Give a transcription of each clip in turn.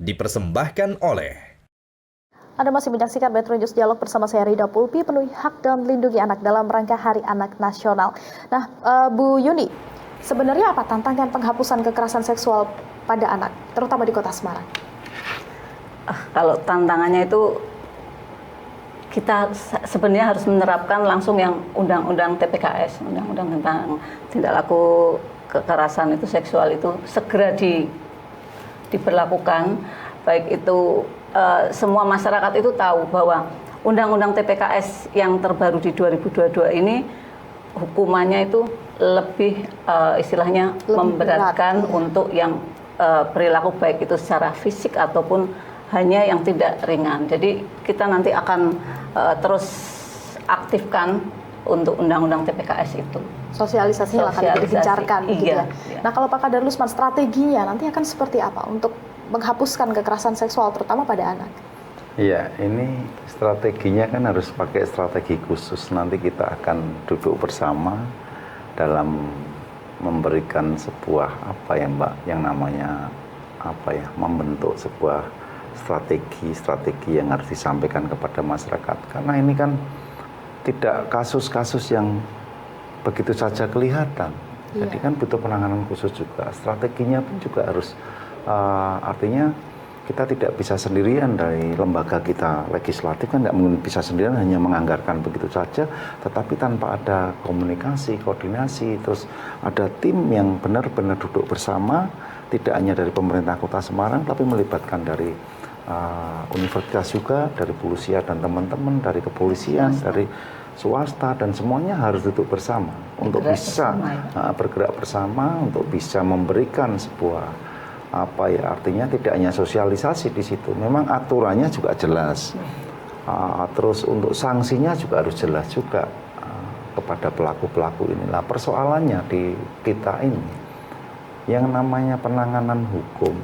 dipersembahkan oleh Anda masih menyaksikan Metro News Dialog bersama saya Rida Pulpi, penuhi hak dan lindungi anak dalam rangka Hari Anak Nasional. Nah, Bu Yuni, sebenarnya apa tantangan penghapusan kekerasan seksual pada anak, terutama di Kota Semarang? Kalau tantangannya itu kita sebenarnya harus menerapkan langsung yang Undang-Undang TPKS, Undang-Undang tentang tindak laku kekerasan itu seksual itu segera diberlakukan, baik itu semua masyarakat itu tahu bahwa Undang-Undang TPKS yang terbaru di 2022 ini hukumannya itu lebih istilahnya lebih memberatkan berat, untuk yang perilaku baik itu secara fisik ataupun hanya yang tidak ringan. Jadi kita nanti akan terus aktifkan untuk Undang-Undang TPKS itu. Sosialisasinya akan digencarkan, gitu ya. Iya. Nah, kalau Pak Kadarusman, strateginya nanti akan seperti apa untuk menghapuskan kekerasan seksual terutama pada anak? Iya, ini strateginya kan harus pakai strategi khusus. Nanti kita akan duduk bersama dalam memberikan sebuah yang namanya membentuk sebuah strategi yang harus disampaikan kepada masyarakat. Karena ini kan tidak kasus-kasus yang begitu saja kelihatan. Iya. Jadi kan butuh penanganan khusus juga. Strateginya pun juga harus artinya kita tidak bisa sendirian dari lembaga kita legislatif kan tidak mungkin bisa sendirian hanya menganggarkan begitu saja, tetapi tanpa ada komunikasi, koordinasi, terus ada tim yang benar-benar duduk bersama, tidak hanya dari pemerintah Kota Semarang, tapi melibatkan dari universitas juga, dari Polusia dan teman-teman, dari kepolisian, dari swasta, dan semuanya harus duduk bersama untuk bisa bergerak bersama, untuk bisa memberikan sebuah artinya tidak hanya sosialisasi di situ, memang aturannya juga jelas, terus untuk sanksinya juga harus jelas juga kepada pelaku-pelaku inilah. Persoalannya di kita ini yang namanya penanganan hukum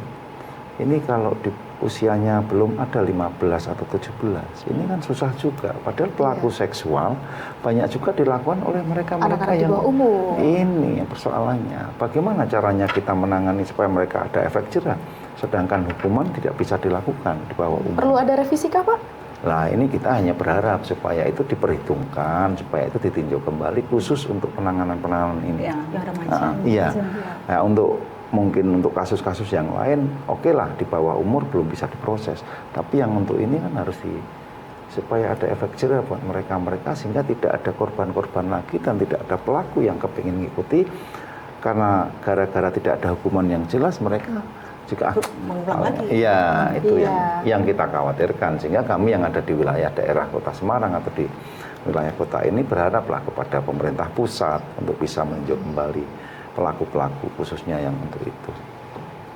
ini kalau di usianya belum ada 15 atau 17, ini kan susah juga. Padahal pelaku seksual banyak juga dilakukan oleh mereka-mereka yang umur. Ini persoalannya. Bagaimana caranya kita menangani supaya mereka ada efek jerah, sedangkan hukuman tidak bisa dilakukan di bawah umur. Perlu ada revisi kah, Pak? Nah, ini kita hanya berharap supaya itu diperhitungkan, supaya itu ditinjau kembali khusus untuk penanganan ini. Yang remaja. Iya. Nah, mungkin untuk kasus-kasus yang lain, oke lah di bawah umur belum bisa diproses. Tapi yang untuk ini kan harus supaya ada efek jerah buat mereka-mereka sehingga tidak ada korban-korban lagi dan tidak ada pelaku yang kepingin ngikuti karena gara-gara tidak ada hukuman yang jelas mereka juga mengulang lagi. Iya, itu yang kita khawatirkan, sehingga kami yang ada di wilayah daerah Kota Semarang atau di wilayah kota ini berharaplah kepada pemerintah pusat untuk bisa meninjau kembali pelaku-pelaku khususnya yang untuk itu.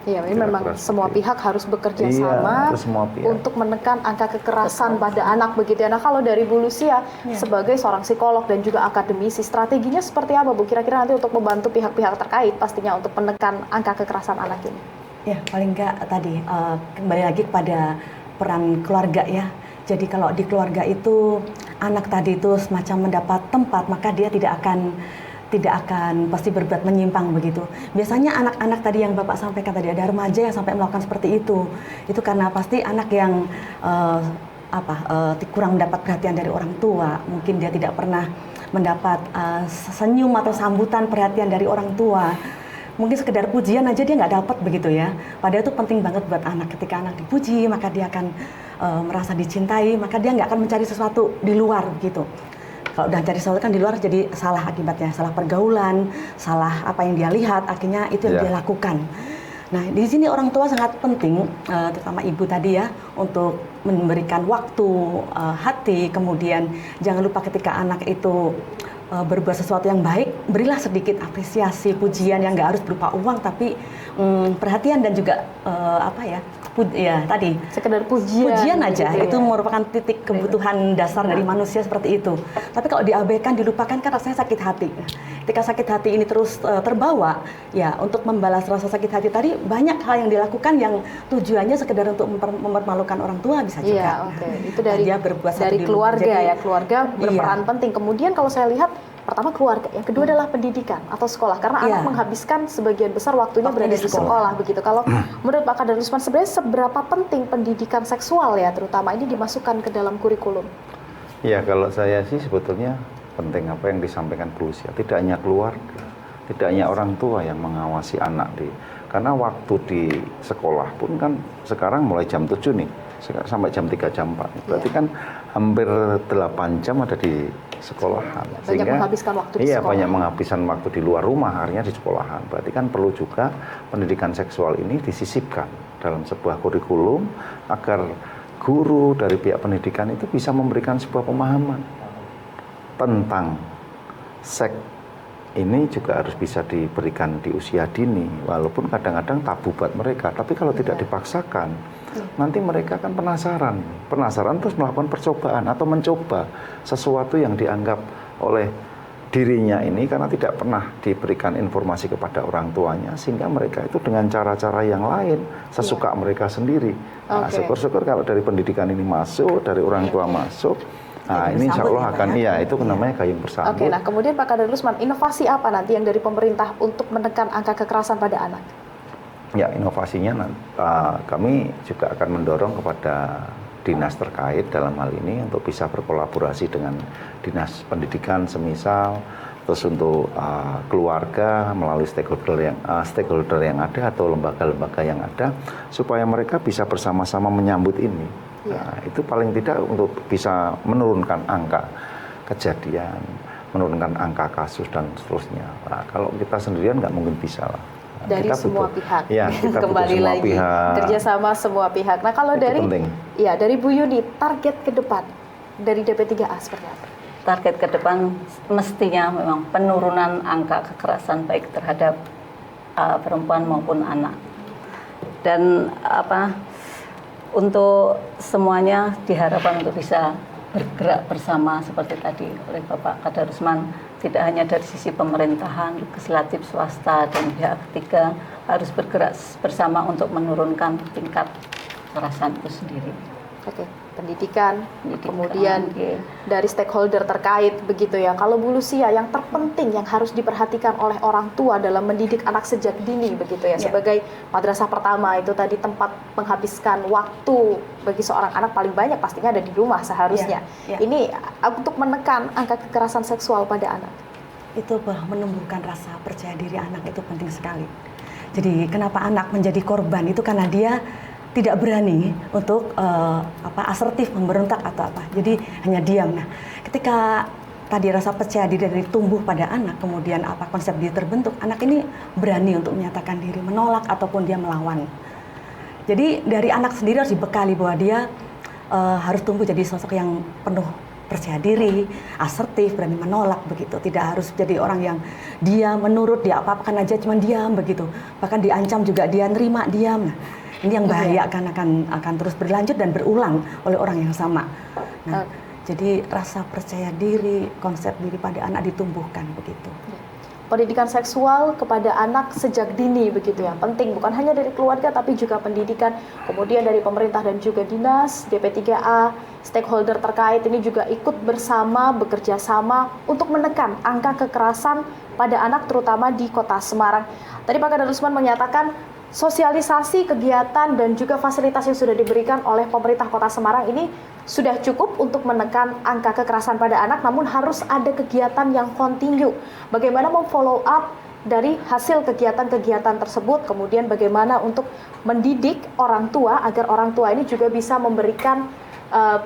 Iya, ini memang semua pihak harus bekerja sama untuk menekan angka kekerasan pada anak begitu ya. Nah, kalau dari Bu Lucia sebagai seorang psikolog dan juga akademisi, strateginya seperti apa Bu kira-kira nanti untuk membantu pihak-pihak terkait pastinya untuk menekan angka kekerasan anak ini? Ya, paling enggak tadi kembali lagi kepada peran keluarga ya. Jadi kalau di keluarga itu anak tadi itu semacam mendapat tempat, maka dia tidak akan pasti berbuat menyimpang begitu. Biasanya anak-anak tadi yang Bapak sampaikan tadi, ada remaja yang sampai melakukan seperti itu. Itu karena pasti anak yang kurang mendapat perhatian dari orang tua. Mungkin dia tidak pernah mendapat senyum atau sambutan perhatian dari orang tua. Mungkin sekedar pujian aja dia nggak dapat begitu ya. Padahal itu penting banget buat anak. Ketika anak dipuji, maka dia akan merasa dicintai, maka dia nggak akan mencari sesuatu di luar gitu. Kalau udah cari sesuatu kan di luar jadi salah akibatnya, salah pergaulan, salah apa yang dia lihat, akhirnya itu yang dia lakukan. Nah, di sini orang tua sangat penting, terutama ibu tadi ya, untuk memberikan waktu, hati, kemudian jangan lupa ketika anak itu berbuat sesuatu yang baik, berilah sedikit apresiasi, pujian yang nggak harus berupa uang, tapi perhatian dan juga tadi sekedar pujian aja gitu, itu merupakan titik kebutuhan dasar dari manusia seperti itu. Tapi kalau diabaikan, dilupakan kan rasanya sakit hati. Ketika sakit hati ini terus terbawa, ya untuk membalas rasa sakit hati tadi banyak hal yang dilakukan yang tujuannya sekedar untuk mempermalukan orang tua bisa juga. Itu dari keluarga ya, keluarga berperan penting. Kemudian kalau saya lihat Pertama keluarga, yang kedua adalah pendidikan atau sekolah, karena anak menghabiskan sebagian besar waktunya berada di sekolah begitu. Kalau menurut Pak Kadarusman, sebenarnya seberapa penting pendidikan seksual ya, terutama ini dimasukkan ke dalam kurikulum? Ya, kalau saya sih sebetulnya penting apa yang disampaikan Bu Lucia. Tidak hanya keluarga, tidak hanya orang tua yang mengawasi anak karena waktu di sekolah pun kan sekarang mulai jam 7 nih sampai jam 3 jam 4. Berarti kan hampir 8 jam ada di sekolahan. Banyak menghabiskan waktu di sekolah. Banyak menghabiskan waktu di luar rumah, akhirnya di sekolahan. Berarti kan perlu juga pendidikan seksual ini disisipkan dalam sebuah kurikulum agar guru dari pihak pendidikan itu bisa memberikan sebuah pemahaman tentang seks ini juga harus bisa diberikan di usia dini, walaupun kadang-kadang tabu buat mereka. Tapi kalau tidak dipaksakan, nanti mereka kan penasaran terus melakukan percobaan atau mencoba sesuatu yang dianggap oleh dirinya ini karena tidak pernah diberikan informasi kepada orang tuanya, sehingga mereka itu dengan cara-cara yang lain sesuka mereka sendiri. Nah, syukur-syukur kalau dari pendidikan ini masuk, dari orang tua masuk. Nah, ini insya Allah akan, itu namanya gayung bersambut. Oke, nah kemudian Pak Kadarusman, inovasi apa nanti yang dari pemerintah untuk menekan angka kekerasan pada anak? Ya, inovasinya kami juga akan mendorong kepada dinas terkait dalam hal ini untuk bisa berkolaborasi dengan dinas pendidikan semisal, terus untuk keluarga melalui stakeholder yang ada atau lembaga-lembaga yang ada, supaya mereka bisa bersama-sama menyambut ini. Nah, itu paling tidak untuk bisa menurunkan angka kejadian, menurunkan angka kasus dan seterusnya. Nah, kalau kita sendirian nggak mungkin bisa lah. Nah, dari kita semua pihak. Ya, kita kembali semua lagi pihak. kerjasama semua pihak. Nah, kalau itu dari penting. Dari Bu Yuni, target ke depan dari DP3A seperti apa? Target ke depan mestinya memang penurunan angka kekerasan baik terhadap perempuan maupun anak. Dan untuk semuanya diharapkan untuk bisa bergerak bersama seperti tadi oleh Bapak Kadarusman, tidak hanya dari sisi pemerintahan, legislatif, swasta, dan pihak ketiga harus bergerak bersama untuk menurunkan tingkat kekerasan itu sendiri. Oke, pendidikan, kemudian dari stakeholder terkait begitu ya. Kalau Bu Lucia, yang terpenting yang harus diperhatikan oleh orang tua dalam mendidik anak sejak dini begitu ya, sebagai madrasah pertama itu tadi tempat menghabiskan waktu bagi seorang anak paling banyak pastinya ada di rumah seharusnya. Ini untuk menekan angka kekerasan seksual pada anak. Itu menumbuhkan rasa percaya diri anak itu penting sekali. Jadi kenapa anak menjadi korban itu karena dia tidak berani untuk asertif memberontak atau apa. Jadi hanya diam. Nah, ketika tadi rasa percaya diri dari tumbuh pada anak, kemudian konsep diri terbentuk, anak ini berani untuk menyatakan diri, menolak ataupun dia melawan. Jadi dari anak sendiri harus dibekali bahwa dia harus tumbuh jadi sosok yang penuh percaya diri, asertif, berani menolak begitu. Tidak harus jadi orang yang diam, menurut, dia apa-apakan aja cuma diam begitu. Bahkan diancam juga dia nerima diam. Nah, ini yang bahaya akan terus berlanjut dan berulang oleh orang yang sama. Nah, jadi rasa percaya diri, konsep diri pada anak ditumbuhkan begitu. Pendidikan seksual kepada anak sejak dini begitu ya, penting bukan hanya dari keluarga tapi juga pendidikan, kemudian dari pemerintah dan juga dinas, DP3A, stakeholder terkait ini juga ikut bersama, bekerja sama untuk menekan angka kekerasan pada anak terutama di Kota Semarang. Tadi Pak Kadarusman menyatakan sosialisasi kegiatan dan juga fasilitas yang sudah diberikan oleh pemerintah Kota Semarang ini sudah cukup untuk menekan angka kekerasan pada anak, namun harus ada kegiatan yang kontinu. Bagaimana memfollow up dari hasil kegiatan-kegiatan tersebut, kemudian bagaimana untuk mendidik orang tua agar orang tua ini juga bisa memberikan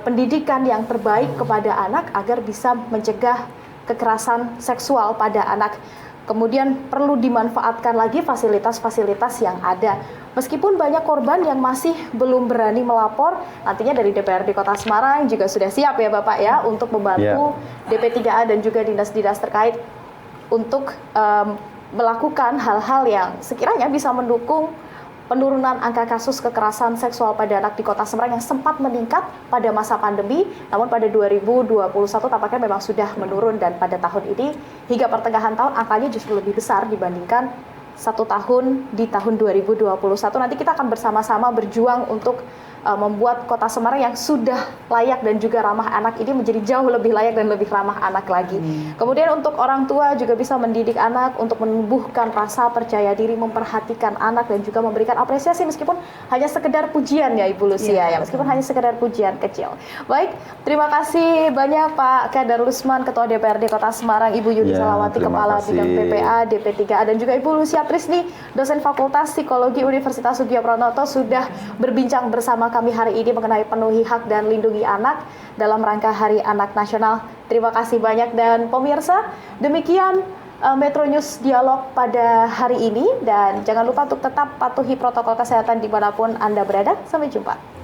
pendidikan yang terbaik kepada anak agar bisa mencegah kekerasan seksual pada anak. Kemudian perlu dimanfaatkan lagi fasilitas-fasilitas yang ada. Meskipun banyak korban yang masih belum berani melapor, nantinya dari DPRD Kota Semarang juga sudah siap ya Bapak ya untuk membantu DP3A dan juga dinas-dinas terkait untuk melakukan hal-hal yang sekiranya bisa mendukung penurunan angka kasus kekerasan seksual pada anak di Kota Semarang yang sempat meningkat pada masa pandemi, namun pada 2021 tampaknya memang sudah menurun dan pada tahun ini hingga pertengahan tahun angkanya justru lebih besar dibandingkan 1 tahun di tahun 2021. Nanti kita akan bersama-sama berjuang untuk membuat Kota Semarang yang sudah layak dan juga ramah anak ini menjadi jauh lebih layak dan lebih ramah anak lagi. Kemudian untuk orang tua juga bisa mendidik anak untuk menumbuhkan rasa percaya diri, memperhatikan anak dan juga memberikan apresiasi meskipun hanya sekedar pujian ya Ibu Lucia ya, meskipun hanya sekedar pujian kecil. Baik, terima kasih banyak Pak Kadar Lusman, Ketua DPRD Kota Semarang, Ibu Yudi Salawati, Kepala Bidang PPA DP3A, dan juga Ibu Lucia Trisni, dosen Fakultas Psikologi Universitas Sugiyopranoto sudah berbincang bersama kami hari ini mengenai penuhi hak dan lindungi anak dalam rangka Hari Anak Nasional. Terima kasih banyak dan pemirsa, demikian Metro News Dialog pada hari ini, dan jangan lupa untuk tetap patuhi protokol kesehatan dimanapun Anda berada. Sampai jumpa.